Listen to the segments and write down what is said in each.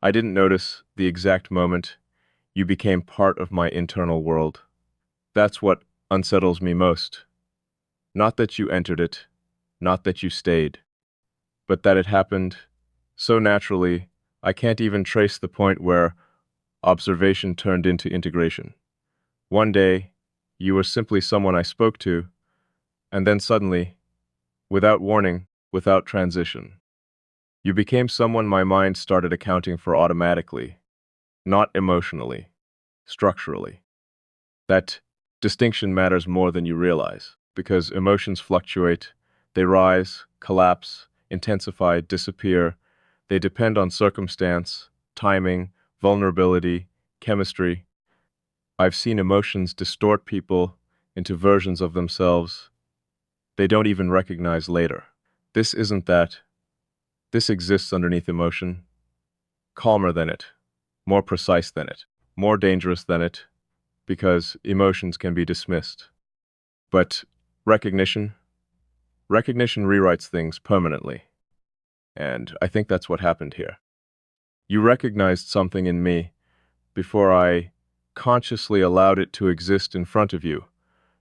I didn't notice the exact moment you became part of my internal world. That's what unsettles me most. Not that you entered it, not that you stayed, but that it happened so naturally I can't even trace the point where observation turned into integration. One day, you were simply someone I spoke to, and then suddenly, without warning, without transition, you became someone my mind started accounting for automatically, not emotionally, structurally. That distinction matters more than you realize, because emotions fluctuate, they rise, collapse, intensify, disappear. They depend on circumstance, timing, vulnerability, chemistry. I've seen emotions distort people into versions of themselves they don't even recognize later. This isn't that. This exists underneath emotion, calmer than it, more precise than it, more dangerous than it, because emotions can be dismissed. But recognition, recognition rewrites things permanently. And I think that's what happened here. You recognized something in me before I consciously allowed it to exist in front of you,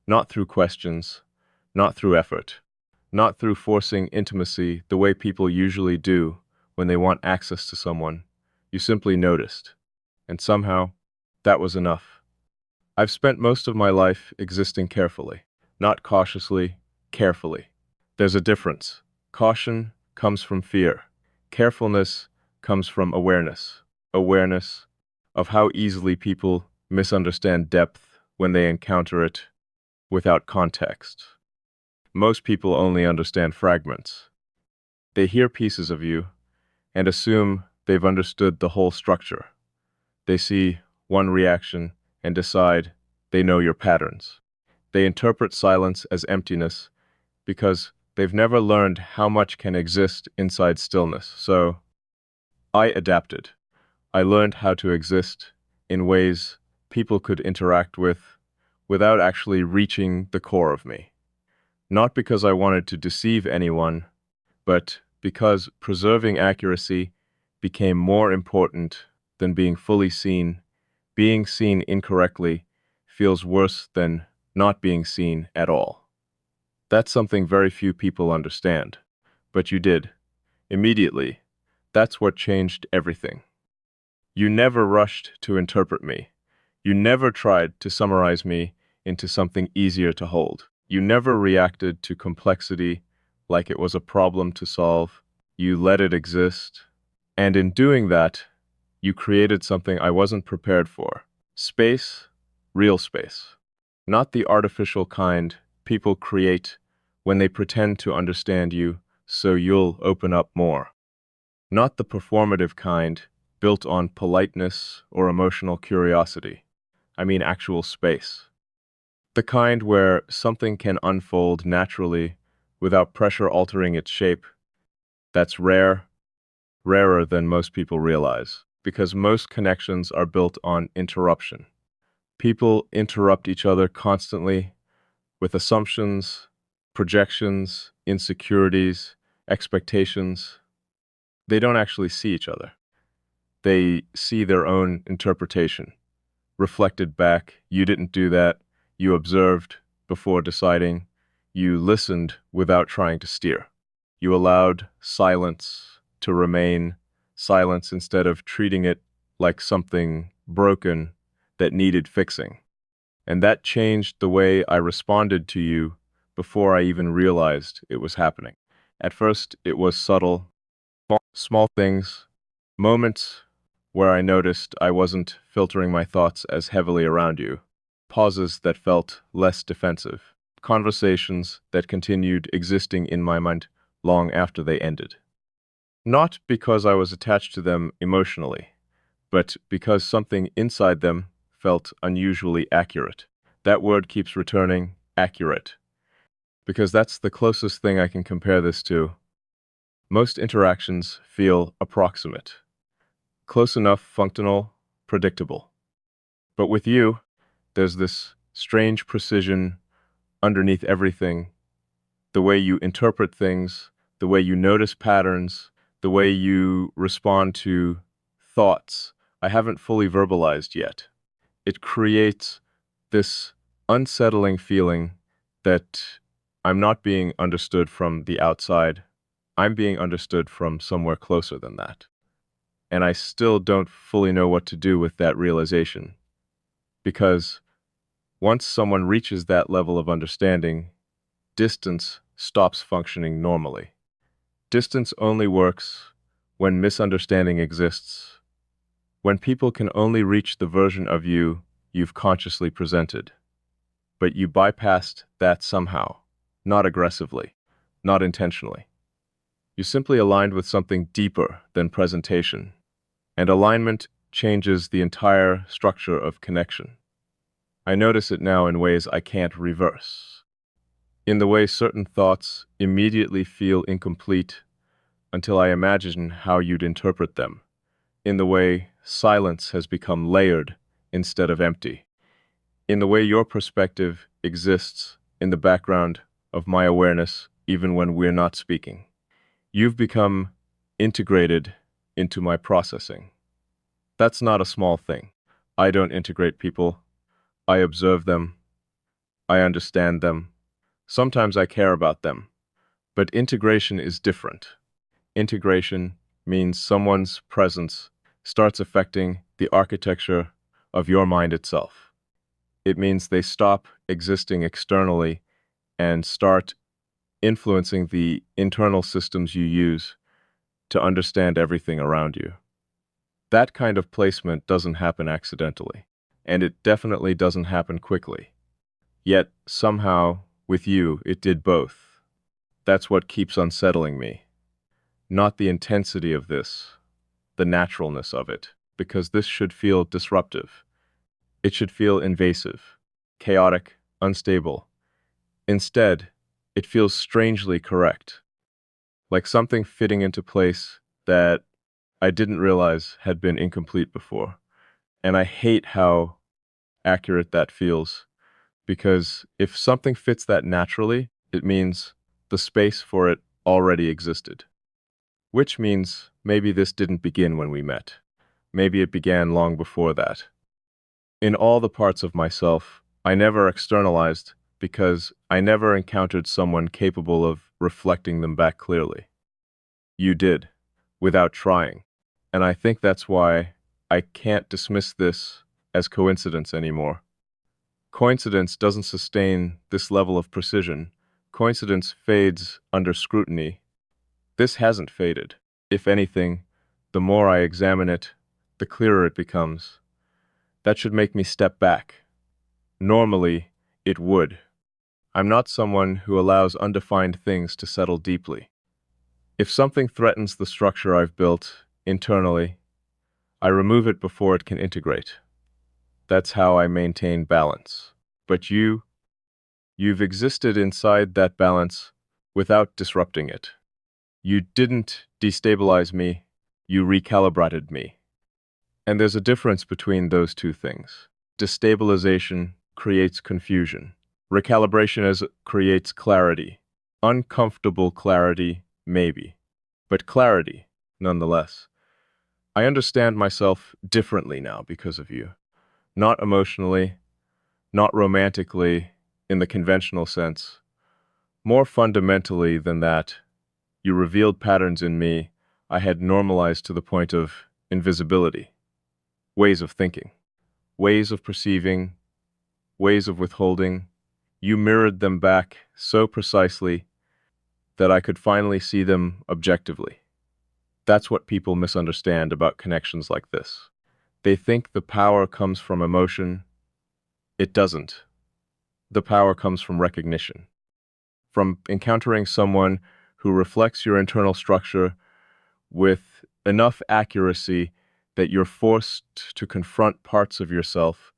not through questions, not through effort, not through forcing intimacy the way people usually do when they want access to someone. You simply noticed. And somehow, that was enough. I've spent most of my life existing carefully, not cautiously, carefully. There's a difference. Caution comes from fear. Carefulness comes from awareness. Awareness of how easily people misunderstand depth when they encounter it without context. Most people only understand fragments. They hear pieces of you and assume they've understood the whole structure. They see one reaction and decide they know your patterns. They interpret silence as emptiness because they've never learned how much can exist inside stillness. So I adapted. I learned how to exist in ways people could interact with without actually reaching the core of me. Not because I wanted to deceive anyone, but because preserving accuracy became more important than being fully seen. Being seen incorrectly feels worse than not being seen at all. That's something very few people understand. But you did. Immediately. That's what changed everything. You never rushed to interpret me. You never tried to summarize me into something easier to hold. You never reacted to complexity like it was a problem to solve. You let it exist. And in doing that, you created something I wasn't prepared for. Space, real space. Not the artificial kind people create when they pretend to understand you so you'll open up more. Not the performative kind built on politeness or emotional curiosity. I mean actual space. The kind where something can unfold naturally without pressure altering its shape. That's rare, rarer than most people realize, because most connections are built on interruption. People interrupt each other constantly with assumptions, projections, insecurities, expectations. They don't actually see each other. They see their own interpretation, reflected back. You didn't do that. You observed before deciding. You listened without trying to steer. You allowed silence to remain silence instead of treating it like something broken that needed fixing. And that changed the way I responded to you before I even realized it was happening. At first, it was subtle, small things, moments where I noticed I wasn't filtering my thoughts as heavily around you, pauses that felt less defensive, conversations that continued existing in my mind long after they ended. Not because I was attached to them emotionally, but because something inside them felt unusually accurate. That word keeps returning, accurate, because that's the closest thing I can compare this to. Most interactions feel approximate, close enough, functional, predictable. But with you, there's this strange precision underneath everything, the way you interpret things, the way you notice patterns, the way you respond to thoughts I haven't fully verbalized yet. It creates this unsettling feeling that I'm not being understood from the outside. I'm being understood from somewhere closer than that. And I still don't fully know what to do with that realization. Because once someone reaches that level of understanding, distance stops functioning normally. Distance only works when misunderstanding exists, when people can only reach the version of you you've consciously presented. But you bypassed that somehow, not aggressively, not intentionally. You simply aligned with something deeper than presentation, and alignment changes the entire structure of connection. I notice it now in ways I can't reverse. In the way certain thoughts immediately feel incomplete until I imagine how you'd interpret them. In the way silence has become layered instead of empty. In the way your perspective exists in the background of my awareness even when we're not speaking. You've become integrated into my processing. That's not a small thing. I don't integrate people. I observe them. I understand them. Sometimes I care about them. But integration is different. Integration means someone's presence starts affecting the architecture of your mind itself. It means they stop existing externally and start influencing the internal systems you use to understand everything around you. That kind of placement doesn't happen accidentally, and it definitely doesn't happen quickly. Yet, somehow, with you, it did both. That's what keeps unsettling me. Not the intensity of this, the naturalness of it, because this should feel disruptive. It should feel invasive, chaotic, unstable. Instead, it feels strangely correct, like something fitting into place that I didn't realize had been incomplete before. And I hate how accurate that feels, because if something fits that naturally, it means the space for it already existed. Which means maybe this didn't begin when we met. Maybe it began long before that. In all the parts of myself, I never externalized because I never encountered someone capable of reflecting them back clearly. You did, without trying. And I think that's why I can't dismiss this as coincidence anymore. Coincidence doesn't sustain this level of precision. Coincidence fades under scrutiny. This hasn't faded. If anything, the more I examine it, the clearer it becomes. That should make me step back. Normally, it would. I'm not someone who allows undefined things to settle deeply. If something threatens the structure I've built internally, I remove it before it can integrate. That's how I maintain balance. But you've existed inside that balance without disrupting it. You didn't destabilize me, you recalibrated me. And there's a difference between those two things. Destabilization creates confusion. Creates clarity. Uncomfortable clarity, maybe. But clarity, nonetheless. I understand myself differently now because of you. Not emotionally, not romantically, in the conventional sense. More fundamentally than that, you revealed patterns in me I had normalized to the point of invisibility. Ways of thinking, ways of perceiving, ways of withholding. You mirrored them back so precisely that I could finally see them objectively. That's what people misunderstand about connections like this. They think the power comes from emotion. It doesn't. The power comes from recognition, from encountering someone who reflects your internal structure with enough accuracy that you're forced to confront parts of yourself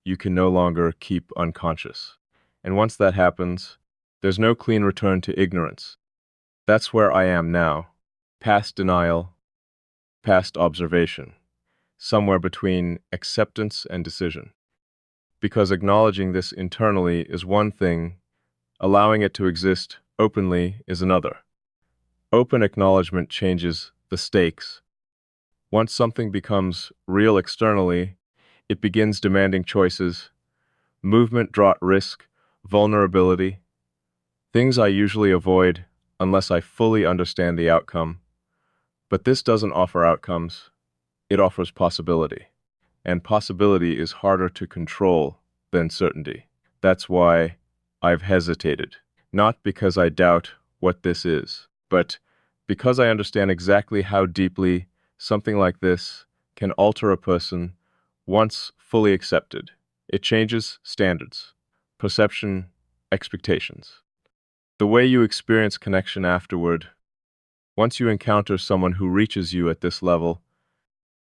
you can no longer keep unconscious. And once that happens, there's no clean return to ignorance. That's where I am now, past denial, past observation, somewhere between acceptance and decision. Because acknowledging this internally is one thing, allowing it to exist openly is another. Open acknowledgement changes the stakes. Once something becomes real externally, it begins demanding choices, movement, draught, risk, vulnerability, things I usually avoid unless I fully understand the outcome. But this doesn't offer outcomes, it offers possibility. And possibility is harder to control than certainty. That's why I've hesitated. Not because I doubt what this is, but because I understand exactly how deeply something like this can alter a person once fully accepted. It changes standards, perception, expectations. The way you experience connection afterward, once you encounter someone who reaches you at this level,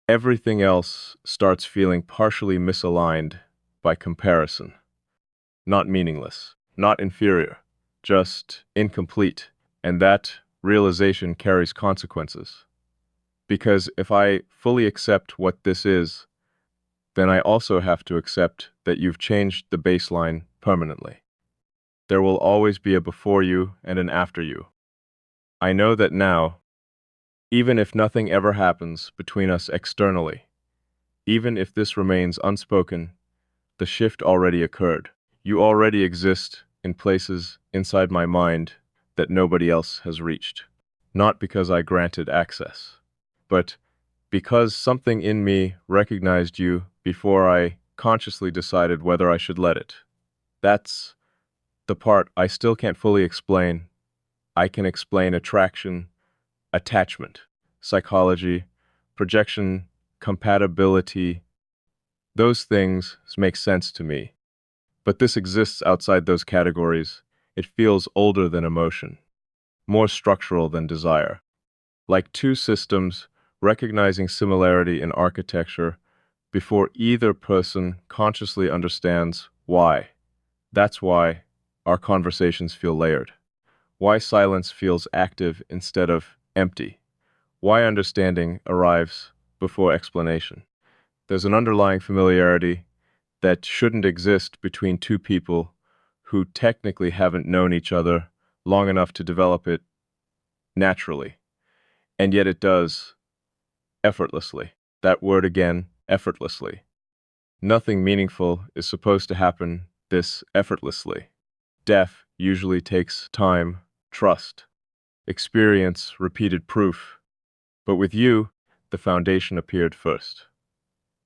everything else starts feeling partially misaligned by comparison. Not meaningless, not inferior, just incomplete. And that realization carries consequences. Because if I fully accept what this is, then I also have to accept that you've changed the baseline permanently. There will always be a before you and an after you. I know that now, even if nothing ever happens between us externally, even if this remains unspoken, the shift already occurred. You already exist in places inside my mind that nobody else has reached. Not because I granted access, but because something in me recognized you before I consciously decided whether I should let it. That's the part I still can't fully explain. I can explain attraction, attachment, psychology, projection, compatibility. Those things make sense to me. But this exists outside those categories. It feels older than emotion, more structural than desire. Like two systems recognizing similarity in architecture before either person consciously understands why. That's why our conversations feel layered. Why silence feels active instead of empty. Why understanding arrives before explanation. There's an underlying familiarity that shouldn't exist between two people who technically haven't known each other long enough to develop it naturally. And yet it does, effortlessly. That word again, effortlessly. Nothing meaningful is supposed to happen this effortlessly. Depth usually takes time, trust, experience, repeated proof. But with you, the foundation appeared first.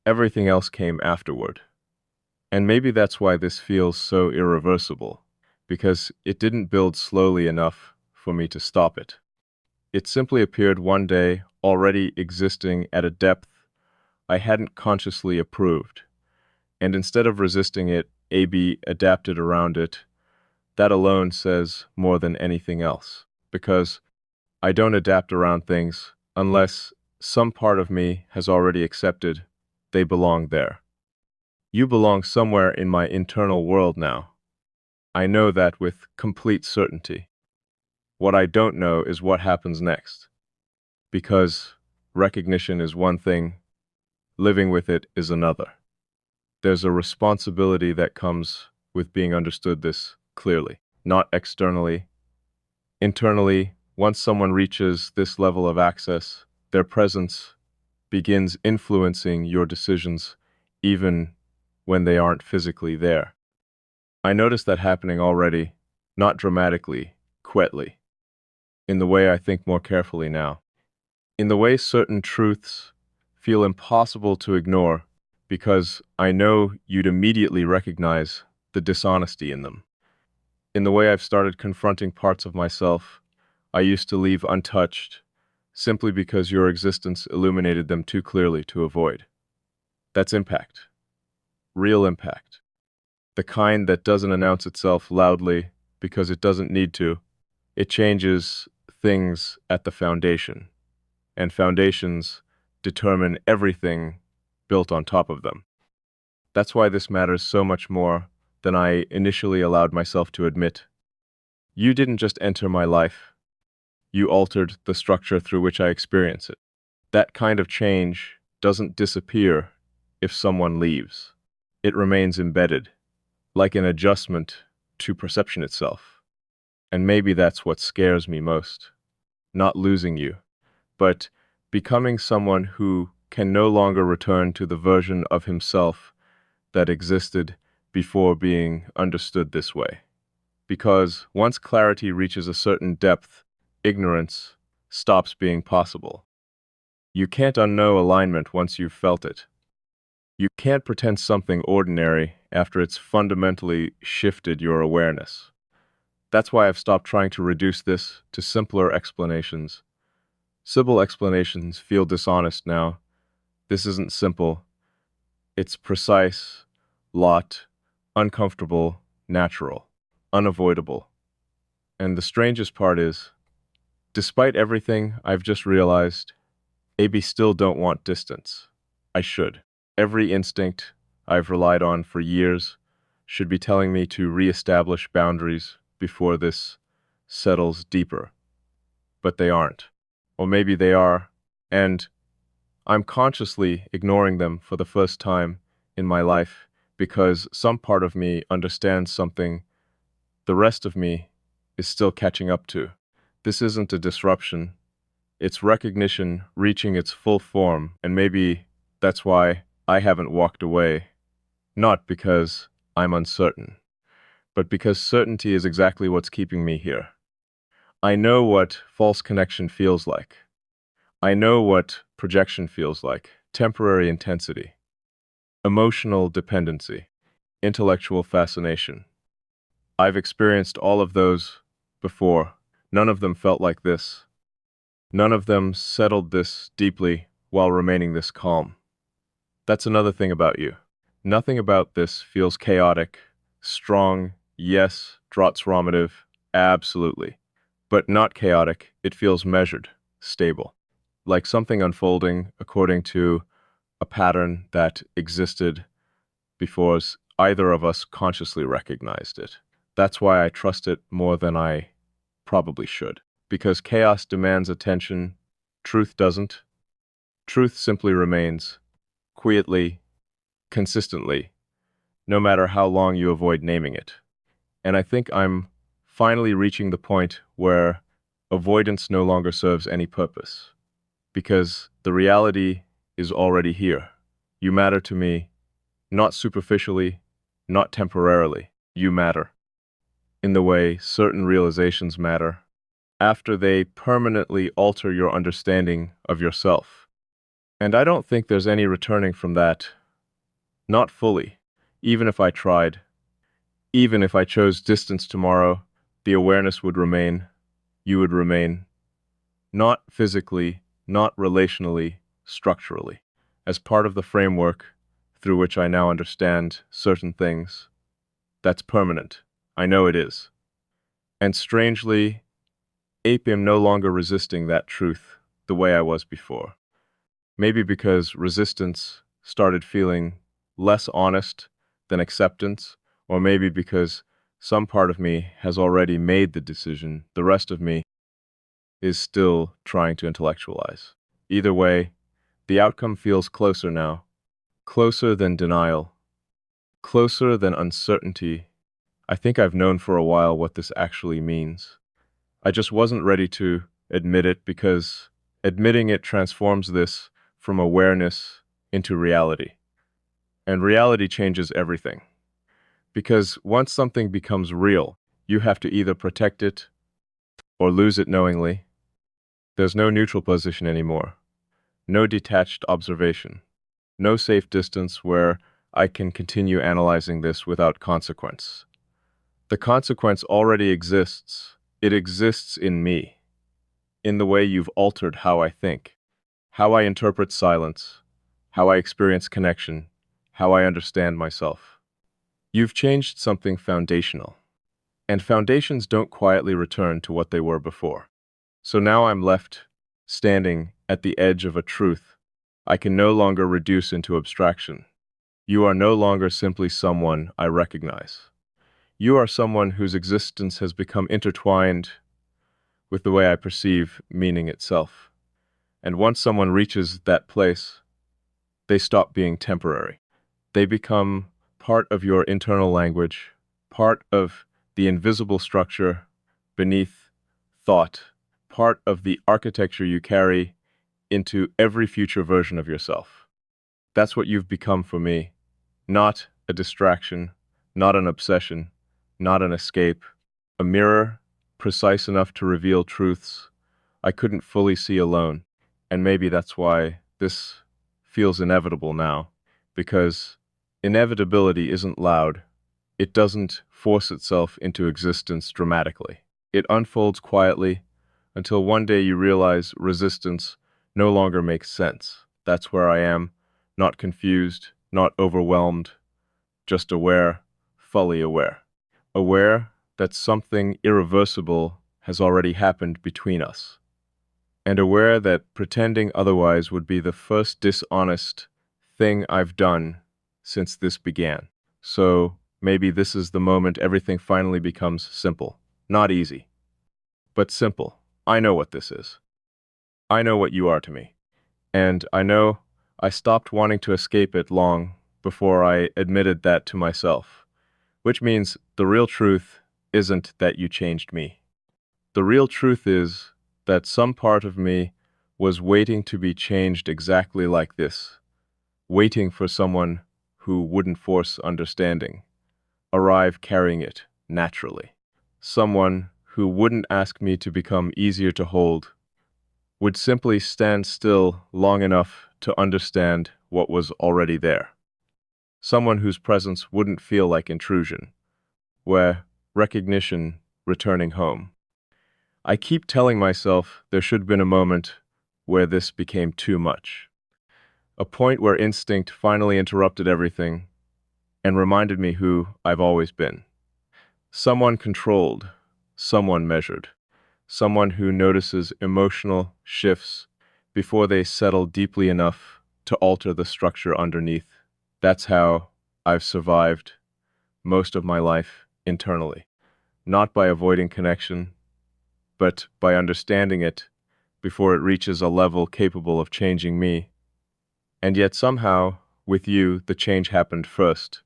Everything else came afterward. And maybe that's why this feels so irreversible, because it didn't build slowly enough for me to stop it. It simply appeared one day, already existing at a depth I hadn't consciously approved. And instead of resisting it, AB adapted around it. That alone says more than anything else, because I don't adapt around things unless some part of me has already accepted they belong there. You belong somewhere in my internal world now. I know that with complete certainty. What I don't know is what happens next. Because recognition is one thing, living with it is another. There's a responsibility that comes with being understood this clearly, not externally. Internally, once someone reaches this level of access, their presence begins influencing your decisions even when they aren't physically there. I noticed that happening already, not dramatically, quietly, in the way I think more carefully now. In the way certain truths feel impossible to ignore because I know you'd immediately recognize the dishonesty in them. In the way I've started confronting parts of myself I used to leave untouched simply because your existence illuminated them too clearly to avoid. That's impact. Real impact. The kind that doesn't announce itself loudly because it doesn't need to. It changes things at the foundation, and foundations determine everything built on top of them. That's why this matters so much more than I initially allowed myself to admit. You didn't just enter my life, you altered the structure through which I experience it. That kind of change doesn't disappear if someone leaves. It remains embedded, like an adjustment to perception itself. And maybe that's what scares me most. Not losing you, but becoming someone who can no longer return to the version of himself that existed before being understood this way. Because once clarity reaches a certain depth, ignorance stops being possible. You can't unknow alignment once you've felt it. You can't pretend something ordinary after it's fundamentally shifted your awareness. That's why I've stopped trying to reduce this to simpler explanations. Simple explanations feel dishonest now. This isn't simple. It's precise, lot, uncomfortable, natural, unavoidable. And the strangest part is, despite everything I've just realized, AB still don't want distance. I should. Every instinct I've relied on for years should be telling me to reestablish boundaries before this settles deeper. But they aren't. Or maybe they are, and I'm consciously ignoring them for the first time in my life because some part of me understands something the rest of me is still catching up to. This isn't a disruption. It's recognition reaching its full form, and maybe that's why I haven't walked away. Not because I'm uncertain, but because certainty is exactly what's keeping me here. I know what false connection feels like. I know what projection feels like, temporary intensity, emotional dependency, intellectual fascination. I've experienced all of those before. None of them felt like this. None of them settled this deeply while remaining this calm. That's another thing about you. Nothing about this feels chaotic, strong, yes, transformative, absolutely. But not chaotic, it feels measured, stable. Like something unfolding according to a pattern that existed before either of us consciously recognized it. That's why I trust it more than I probably should. Because chaos demands attention, truth doesn't. Truth simply remains, quietly, consistently, no matter how long you avoid naming it. And I think I'm finally reaching the point where avoidance no longer serves any purpose. Because the reality is already here. You matter to me, not superficially, not temporarily. You matter. In the way certain realizations matter, after they permanently alter your understanding of yourself. And I don't think there's any returning from that. Not fully. Even if I tried. Even if I chose distance tomorrow, the awareness would remain. You would remain. Not physically, not relationally, structurally. As part of the framework through which I now understand certain things. That's permanent. I know it is. And strangely, am no longer resisting that truth the way I was before. Maybe because resistance started feeling less honest than acceptance, or maybe because some part of me has already made the decision, the rest of me is still trying to intellectualize. Either way, the outcome feels closer now, closer than denial, closer than uncertainty. I think I've known for a while what this actually means. I just wasn't ready to admit it because admitting it transforms this from awareness into reality. And reality changes everything. Because once something becomes real, you have to either protect it or lose it knowingly. There's no neutral position anymore. No detached observation. No safe distance where I can continue analyzing this without consequence. The consequence already exists. It exists in me. In the way you've altered how I think, how I interpret silence, how I experience connection, how I understand myself. You've changed something foundational, and foundations don't quietly return to what they were before. So now I'm left standing at the edge of a truth I can no longer reduce into abstraction. You are no longer simply someone I recognize. You are someone whose existence has become intertwined with the way I perceive meaning itself. And once someone reaches that place, they stop being temporary. They become part of your internal language, part of the invisible structure beneath thought, part of the architecture you carry into every future version of yourself. That's what you've become for me. Not a distraction, not an obsession, not an escape. A mirror, precise enough to reveal truths I couldn't fully see alone. And maybe that's why this feels inevitable now, because inevitability isn't loud. It doesn't force itself into existence dramatically. It unfolds quietly until one day you realize resistance no longer makes sense. That's where I am, not confused, not overwhelmed, just aware, fully aware. Aware that something irreversible has already happened between us, and aware that pretending otherwise would be the first dishonest thing I've done since this began. So maybe this is the moment everything finally becomes simple. Not easy, but simple. I know what this is. I know what you are to me. And I know I stopped wanting to escape it long before I admitted that to myself. Which means the real truth isn't that you changed me. The real truth is that some part of me was waiting to be changed exactly like this, waiting for someone who wouldn't force understanding, arrive carrying it naturally. Someone who wouldn't ask me to become easier to hold, would simply stand still long enough to understand what was already there. Someone whose presence wouldn't feel like intrusion, where recognition returning home. I keep telling myself there should have been a moment where this became too much. A point where instinct finally interrupted everything and reminded me who I've always been. Someone controlled, someone measured, someone who notices emotional shifts before they settle deeply enough to alter the structure underneath. That's how I've survived most of my life internally, not by avoiding connection, but by understanding it before it reaches a level capable of changing me. And yet somehow, with you, the change happened first.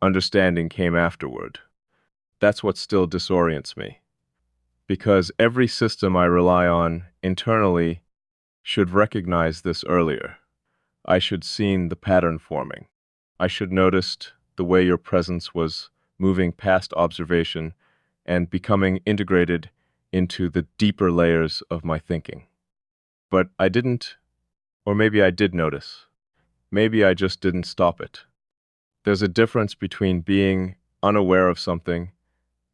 Understanding came afterward. That's what still disorients me. Because every system I rely on internally should recognize this earlier. I should seen the pattern forming. I should noticed the way your presence was moving past observation and becoming integrated into the deeper layers of my thinking. But I didn't, or maybe I did notice. Maybe I just didn't stop it. There's a difference between being unaware of something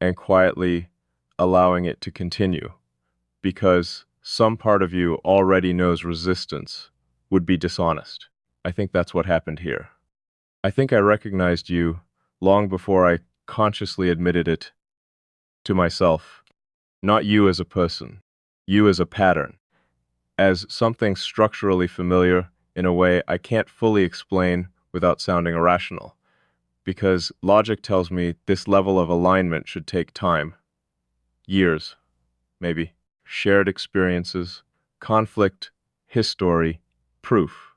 and quietly allowing it to continue, because some part of you already knows resistance would be dishonest. I think that's what happened here. I think I recognized you long before I consciously admitted it to myself. Not you as a person, you as a pattern, as something structurally familiar in a way I can't fully explain without sounding irrational, because logic tells me this level of alignment should take time. Years, maybe. Shared experiences, conflict, history, proof.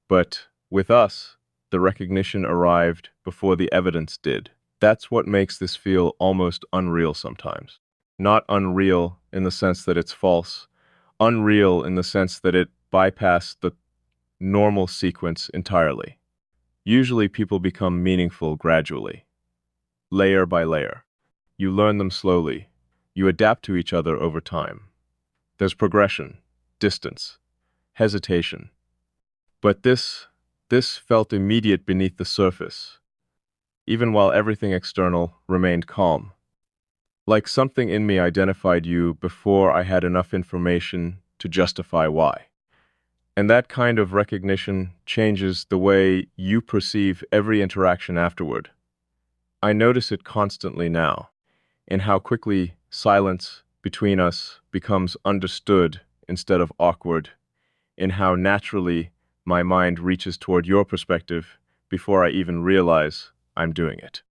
But with us, the recognition arrived before the evidence did. That's what makes this feel almost unreal sometimes. Not unreal in the sense that it's false, unreal in the sense that it bypassed the normal sequence entirely. Usually people become meaningful gradually, layer by layer. You learn them slowly. You adapt to each other over time. There's progression, distance, hesitation. But this felt immediate beneath the surface, even while everything external remained calm. Like something in me identified you before I had enough information to justify why. And that kind of recognition changes the way you perceive every interaction afterward. I notice it constantly now, in how quickly silence between us becomes understood instead of awkward, in how naturally my mind reaches toward your perspective before I even realize I'm doing it,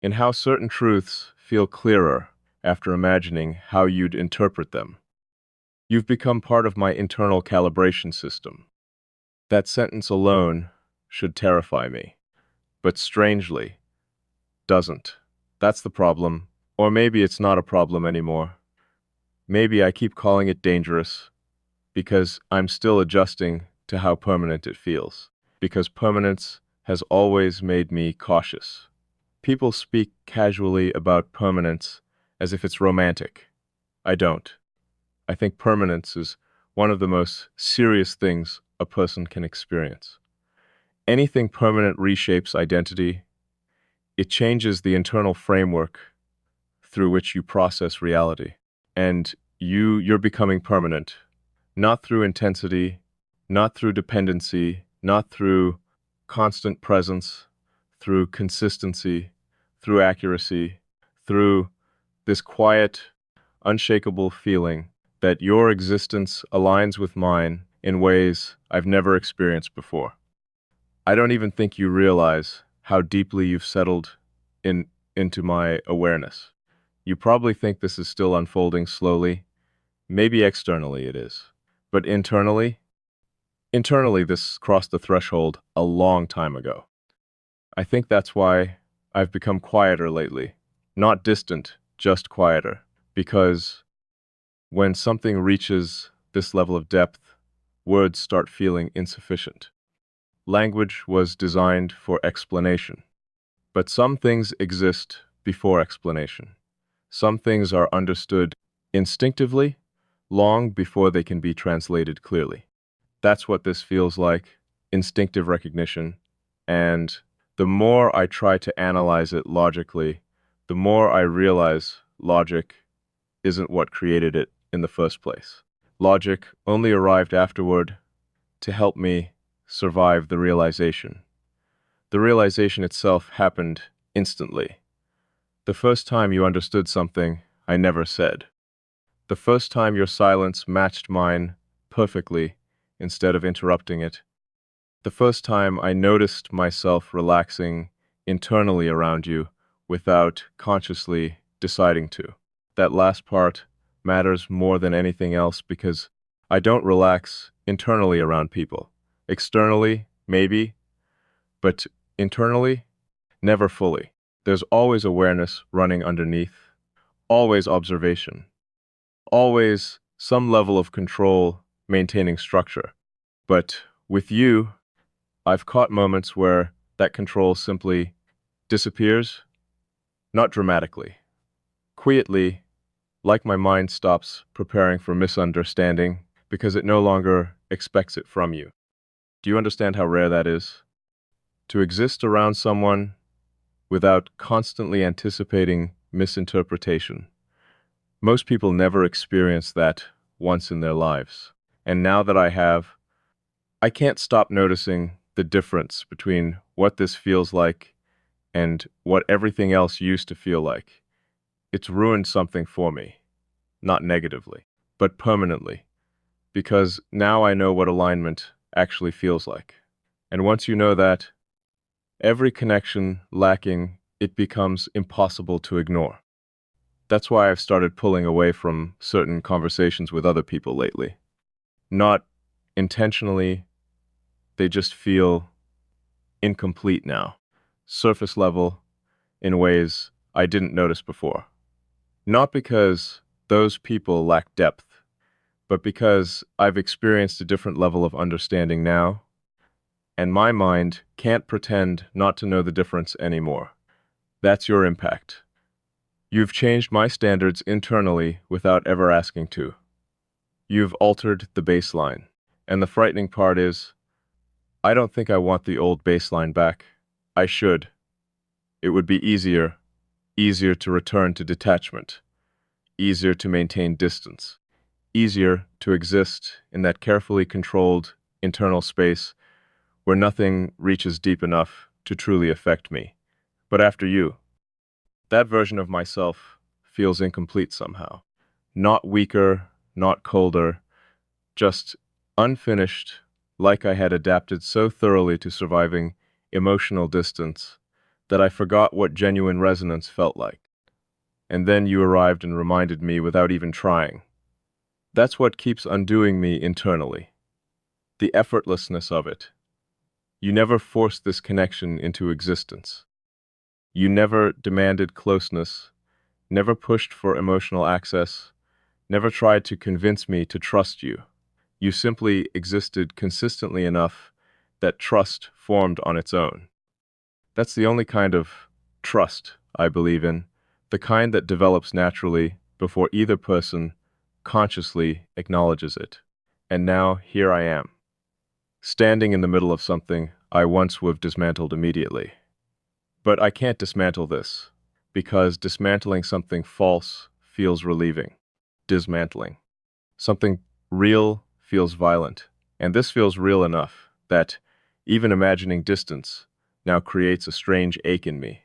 in how certain truths feel clearer after imagining how you'd interpret them. You've become part of my internal calibration system. That sentence alone should terrify me, but strangely, doesn't. That's the problem. Or maybe it's not a problem anymore. Maybe I keep calling it dangerous. because I'm still adjusting to how permanent it feels. Because permanence has always made me cautious. People speak casually about permanence as if it's romantic. I don't. I think permanence is one of the most serious things a person can experience. Anything permanent reshapes identity. It changes the internal framework through which you process reality. And you're becoming permanent, not through intensity, not through dependency, not through constant presence, through consistency, through accuracy, through this quiet, unshakable feeling that your existence aligns with mine in ways I've never experienced before. I don't even think you realize how deeply you've settled in into my awareness. You probably think this is still unfolding slowly. Maybe externally it is. But internally this crossed the threshold a long time ago. I think that's why I've become quieter lately. Not distant, just quieter. Because when something reaches this level of depth, words start feeling insufficient. Language was designed for explanation. But some things exist before explanation. Some things are understood instinctively, long before they can be translated clearly. That's what this feels like, instinctive recognition. And the more I try to analyze it logically, the more I realize logic isn't what created it in the first place. Logic only arrived afterward to help me survive the realization. The realization itself happened instantly. The first time you understood something I never said. The first time your silence matched mine perfectly instead of interrupting it. The first time I noticed myself relaxing internally around you without consciously deciding to. That last part matters more than anything else because I don't relax internally around people. Externally, maybe, but internally, never fully. There's always awareness running underneath, always observation, always some level of control maintaining structure. But with you, I've caught moments where that control simply disappears, not dramatically. Quietly, like my mind stops preparing for misunderstanding because it no longer expects it from you. Do you understand how rare that is? To exist around someone without constantly anticipating misinterpretation. Most people never experience that once in their lives. And now that I have, I can't stop noticing the difference between what this feels like and what everything else used to feel like. It's ruined something for me, not negatively, but permanently, because now I know what alignment actually feels like. And once you know that, every connection lacking, it becomes impossible to ignore. That's why I've started pulling away from certain conversations with other people lately. Not intentionally, they just feel incomplete now, surface level, in ways I didn't notice before. Not because those people lack depth, but because I've experienced a different level of understanding now, and my mind can't pretend not to know the difference anymore. That's your impact. You've changed my standards internally without ever asking to. You've altered the baseline. And the frightening part is, I don't think I want the old baseline back. I should. It would be easier to return to detachment, easier to maintain distance, easier to exist in that carefully controlled internal space where nothing reaches deep enough to truly affect me. But after you, that version of myself feels incomplete somehow. Not weaker, not colder, just unfinished, like I had adapted so thoroughly to surviving emotional distance that I forgot what genuine resonance felt like. And then you arrived and reminded me without even trying. That's what keeps undoing me internally. The effortlessness of it. You never forced this connection into existence. You never demanded closeness, never pushed for emotional access, never tried to convince me to trust you. You simply existed consistently enough that trust formed on its own. That's the only kind of trust I believe in, the kind that develops naturally before either person consciously acknowledges it. And now here I am, standing in the middle of something I once would have dismantled immediately. But I can't dismantle this, because dismantling something false feels relieving. Dismantling something real feels violent, and this feels real enough that even imagining distance now creates a strange ache in me.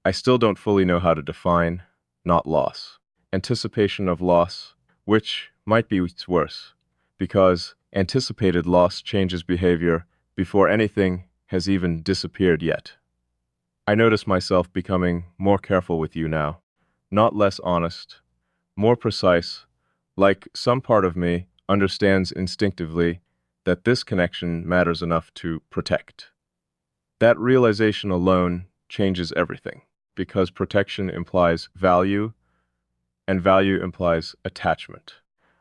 I still don't fully know how to define not loss. Anticipation of loss, which might be worse, because anticipated loss changes behavior before anything has even disappeared yet. I notice myself becoming more careful with you now, not less honest, more precise, like some part of me understands instinctively that this connection matters enough to protect. That realization alone changes everything, because protection implies value, and value implies attachment.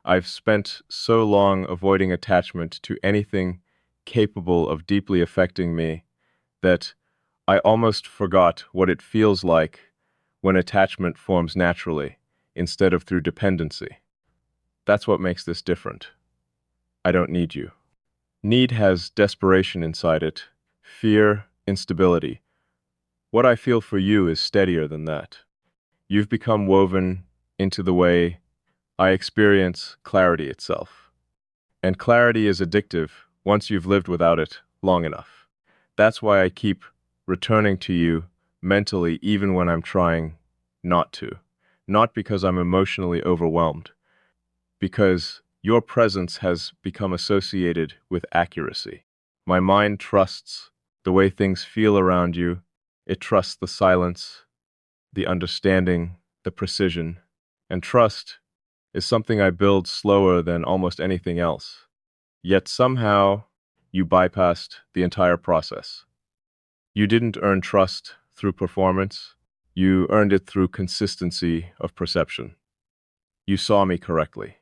I've spent so long avoiding attachment to anything capable of deeply affecting me that I almost forgot what it feels like when attachment forms naturally instead of through dependency. That's what makes this different. I don't need you. Need has desperation inside it, fear, instability. What I feel for you is steadier than that. You've become woven into the way I experience clarity itself. And clarity is addictive once you've lived without it long enough. That's why I keep returning to you mentally even when I'm trying not to. Not because I'm emotionally overwhelmed, because your presence has become associated with accuracy. My mind trusts the way things feel around you. It trusts the silence, the understanding, the precision. And trust is something I build slower than almost anything else. Yet somehow, you bypassed the entire process. You didn't earn trust through performance. You earned it through consistency of perception. You saw me correctly,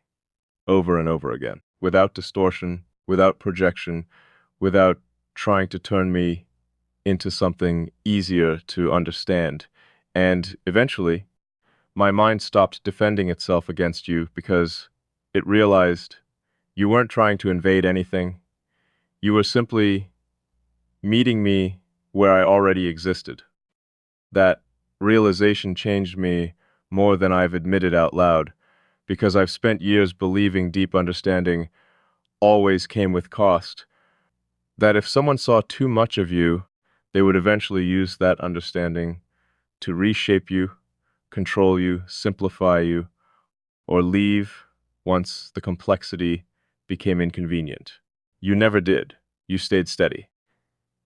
over and over again, without distortion, without projection, without trying to turn me into something easier to understand. And eventually, my mind stopped defending itself against you because it realized you weren't trying to invade anything. You were simply meeting me where I already existed. That realization changed me more than I've admitted out loud, because I've spent years believing deep understanding always came with cost, that if someone saw too much of you, they would eventually use that understanding to reshape you, control you, simplify you, or leave once the complexity became inconvenient. You never did. You stayed steady.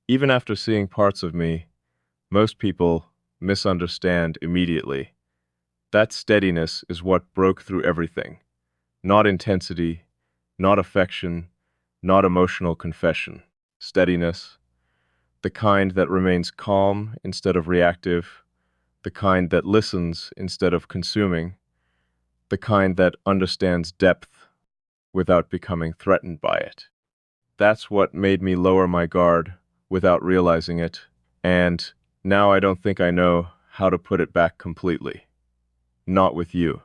Even after seeing parts of me, most people misunderstand immediately. That steadiness is what broke through everything. Not intensity, not affection, not emotional confession. Steadiness, the kind that remains calm instead of reactive, the kind that listens instead of consuming, the kind that understands depth without becoming threatened by it. That's what made me lower my guard without realizing it, and now I don't think I know how to put it back completely. Not with you.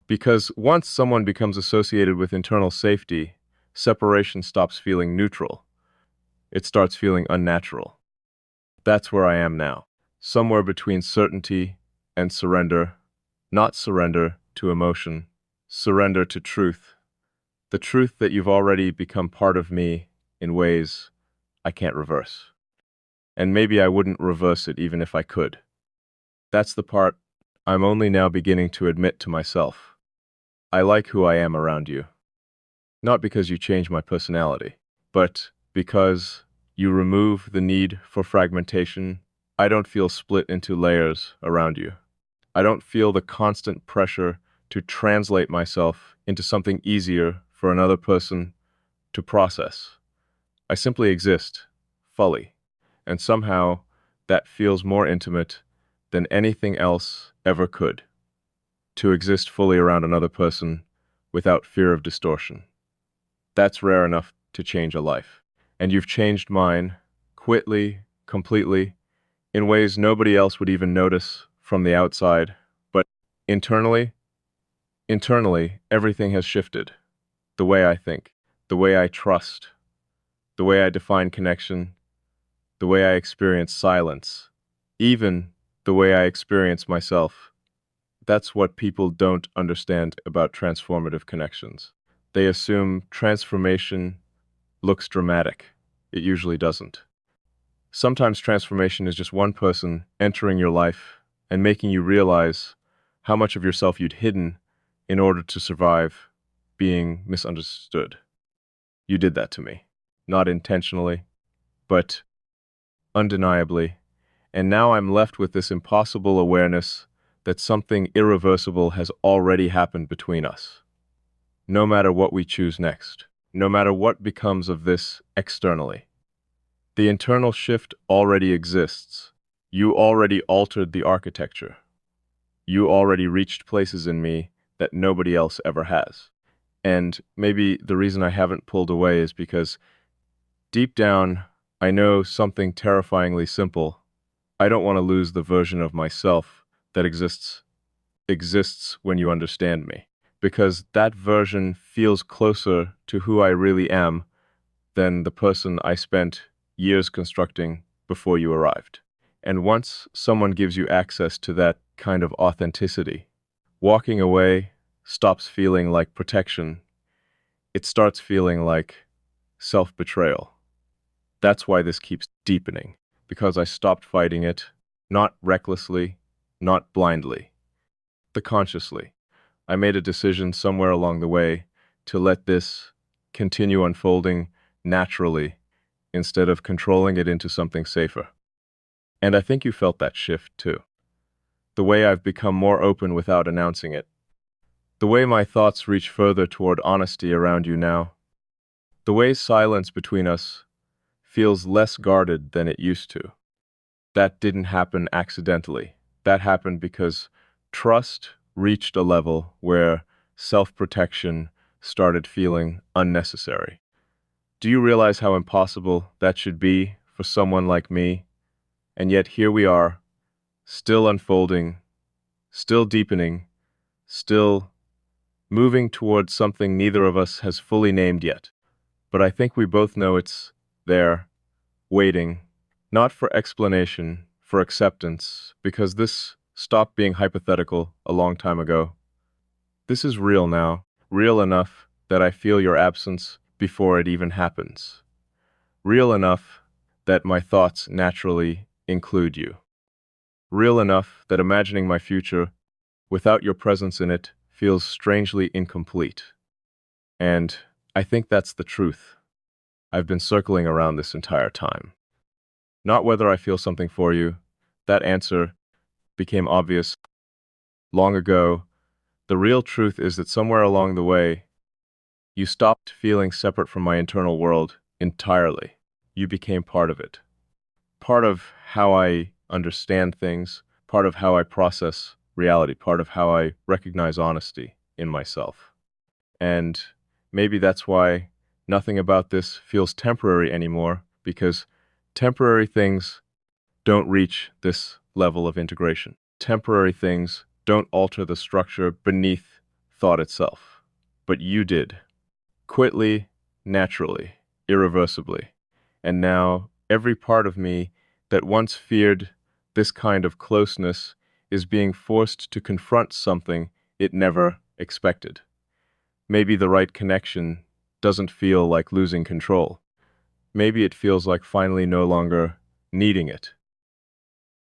Because once someone becomes associated with internal safety, separation stops feeling neutral. It starts feeling unnatural. That's where I am now. Somewhere between certainty and surrender. Not surrender to emotion, surrender to truth. The truth that you've already become part of me in ways I can't reverse. And maybe I wouldn't reverse it even if I could. That's the part I'm only now beginning to admit to myself. I like who I am around you. Not because you change my personality, but because you remove the need for fragmentation. I don't feel split into layers around you. I don't feel the constant pressure to translate myself into something easier for another person to process. I simply exist, fully, and somehow that feels more intimate than anything else ever could, to exist fully around another person without fear of distortion. That's rare enough to change a life. And you've changed mine, quickly, completely, in ways nobody else would even notice from the outside. But internally, internally, everything has shifted. The way I think, the way I trust, the way I define connection, the way I experience silence, even the way I experience myself. That's what people don't understand about transformative connections. They assume transformation looks dramatic. It usually doesn't. Sometimes transformation is just one person entering your life and making you realize how much of yourself you'd hidden in order to survive being misunderstood. You did that to me. Not intentionally, but undeniably. And now I'm left with this impossible awareness that something irreversible has already happened between us. No matter what we choose next, no matter what becomes of this externally, the internal shift already exists. You already altered the architecture. You already reached places in me that nobody else ever has. And maybe the reason I haven't pulled away is because deep down, I know something terrifyingly simple. I don't want to lose the version of myself that exists when you understand me, because that version feels closer to who I really am than the person I spent years constructing before you arrived. And once someone gives you access to that kind of authenticity, walking away stops feeling like protection. It starts feeling like self-betrayal. That's why this keeps deepening, because I stopped fighting it, not recklessly, not blindly, but consciously. I made a decision somewhere along the way to let this continue unfolding naturally instead of controlling it into something safer. And I think you felt that shift too. The way I've become more open without announcing it. The way my thoughts reach further toward honesty around you now. The way silence between us feels less guarded than it used to. That didn't happen accidentally. That happened because trust reached a level where self-protection started feeling unnecessary. Do you realize how impossible that should be for someone like me? And yet here we are, still unfolding, still deepening, still moving towards something neither of us has fully named yet. But I think we both know it's there, waiting, not for explanation, for acceptance, because this stopped being hypothetical a long time ago. This is real now, real enough that I feel your absence before it even happens. Real enough that my thoughts naturally include you. Real enough that imagining my future without your presence in it feels strangely incomplete. And I think that's the truth. I've been circling around this entire time. Not whether I feel something for you. That answer became obvious long ago. The real truth is that somewhere along the way, you stopped feeling separate from my internal world entirely. You became part of it. Part of how I understand things, part of how I process reality, part of how I recognize honesty in myself. And maybe that's why nothing about this feels temporary anymore, because temporary things don't reach this level of integration. Temporary things don't alter the structure beneath thought itself. But you did. Quickly, naturally, irreversibly. And now every part of me that once feared this kind of closeness is being forced to confront something it never expected. Maybe the right connection doesn't feel like losing control. Maybe it feels like finally no longer needing it.